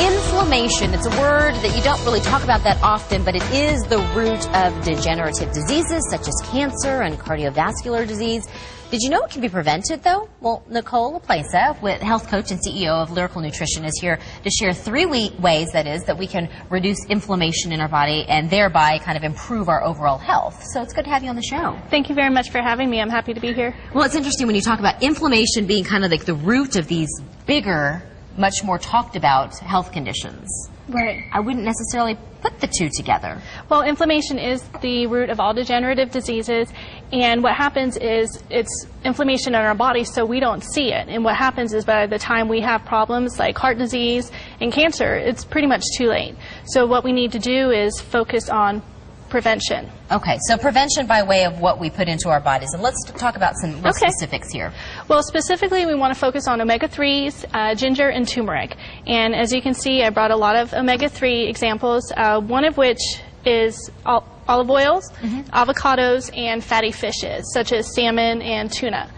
Inflammation. It's a word that you don't really talk about that often, but it is the root of degenerative diseases such as cancer and cardiovascular disease. Did you know it can be prevented, though? Well, Nicole Laplace, with health coach and CEO of Lyrical Nutrition, is here to share 3 ways, that we can reduce inflammation in our body and thereby kind of improve our overall health. So it's good to have you on the show. Thank you very much for having me. I'm happy to be here. Well, it's interesting when you talk about inflammation being kind of like the root of these bigger, much more talked about health conditions. Right. I wouldn't necessarily put the two together. Well, inflammation is the root of all degenerative diseases, and what happens is it's inflammation in our body so we don't see it. And what happens is by the time we have problems like heart disease and cancer, it's pretty much too late. So what we need to do is focus on prevention. Okay, so prevention by way of what we put into our bodies. And let's talk about some real specifics here. Well, specifically, we want to focus on omega-3s, ginger, and turmeric. And as you can see, I brought a lot of omega-3 examples, one of which is olive oils, avocados, and fatty fishes, such as salmon and tuna.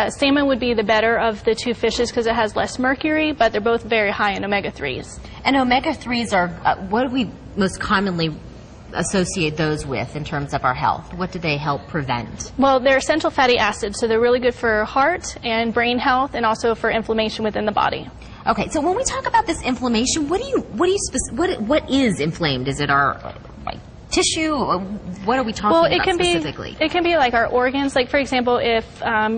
Salmon would be the better of the 2 fishes because it has less mercury, but they're both very high in omega-3s. And omega-3s are, what do we most commonly associate those with in terms of our health? What do they help prevent? Well, they're essential fatty acids, so they're really good for heart and brain health and also for inflammation within the body. Okay, so when we talk about this inflammation, what is inflamed? Is it our tissue? What are we talking about specifically? It can be like our organs. Like, for example, if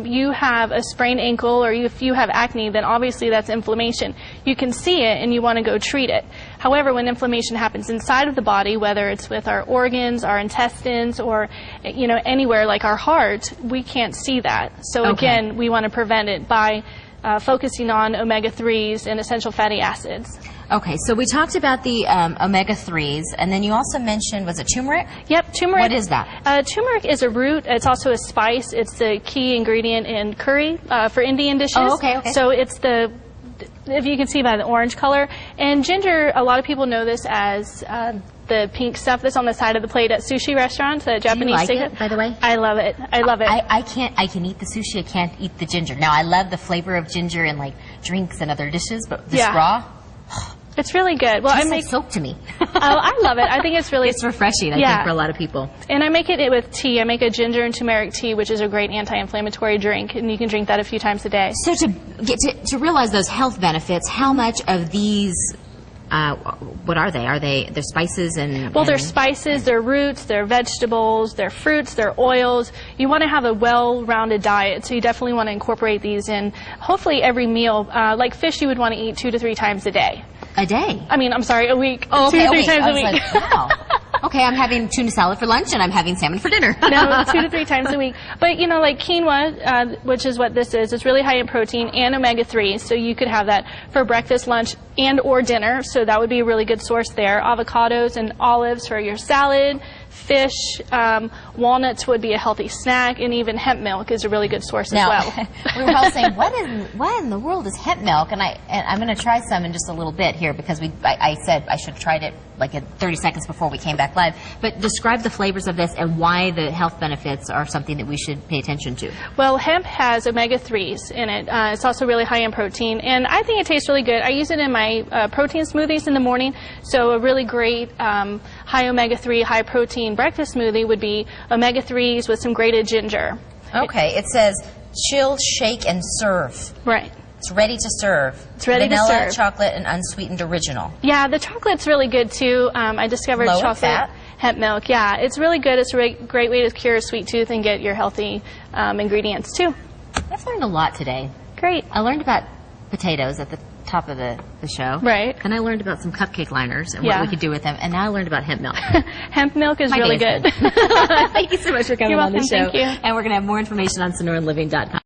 you have a sprained ankle or if you have acne, then obviously that's inflammation. You can see it and you want to go treat it. However, when inflammation happens inside of the body, whether it's with our organs, our intestines, or anywhere like our heart, we can't see that. So again, we want to prevent it by focusing on omega-3s and essential fatty acids. Okay, so we talked about the omega-3s, and then you also mentioned, was it turmeric? Yep, turmeric. What is that? Turmeric is a root. It's also a spice. It's the key ingredient in curry for Indian dishes. Oh, okay. So it's if you can see by the orange color. And ginger, a lot of people know this as the pink stuff that's on the side of the plate at sushi restaurants, the Japanese. Do you like it, by the way? I love it. I love it. I can eat the sushi. I can't eat the ginger. Now, I love the flavor of ginger in like drinks and other dishes, but this raw. It's really good. Well, I make soap to me. Oh, I love it. I think it's really... It's refreshing, I think, for a lot of people. And I make it with tea. I make a ginger and turmeric tea, which is a great anti-inflammatory drink, and you can drink that a few times a day. So to realize those health benefits, how much of these... what are they? They're spices and... Well, they're spices, they're roots, they're vegetables, they're fruits, they're oils. You want to have a well-rounded diet, so you definitely want to incorporate these in hopefully every meal. Like fish, you would want to eat 2 to 3 times a day. A day? I mean, I'm sorry, a week. Oh, okay, 2 to 3 times a week. Like, wow. Okay, I'm having tuna salad for lunch and I'm having salmon for dinner. No, 2 to 3 times a week. But, like quinoa, which is what this is, it's really high in protein and omega-3, so you could have that for breakfast, lunch, and or dinner, so that would be a really good source there. Avocados and olives for your salad. Fish, walnuts would be a healthy snack, and even hemp milk is a really good source as well. We were all saying, what in the world is hemp milk? And I'm going to try some in just a little bit here because I said I should have tried it like in 30 seconds before we came back live. But describe the flavors of this and why the health benefits are something that we should pay attention to. Well, hemp has omega-3s in it. It's also really high in protein, and I think it tastes really good. I use it in my protein smoothies in the morning, so a really great high omega-3, high protein breakfast smoothie would be omega-3s with some grated ginger. Okay, it says chill, shake, and serve. Right. It's ready to serve. It's ready to serve. Vanilla, chocolate, and unsweetened original. Yeah, the chocolate's really good too. I discovered Low chocolate fat. hemp milk. Yeah, it's really good. It's a great way to cure a sweet tooth and get your healthy ingredients too. I've learned a lot today. Great. I learned about potatoes at the top of the show. Right. And I learned about some cupcake liners and what we could do with them. And now I learned about hemp milk. Hemp milk is really good. Thank you so much for coming on the show. Thank you. And we're going to have more information on SonoraLiving.com.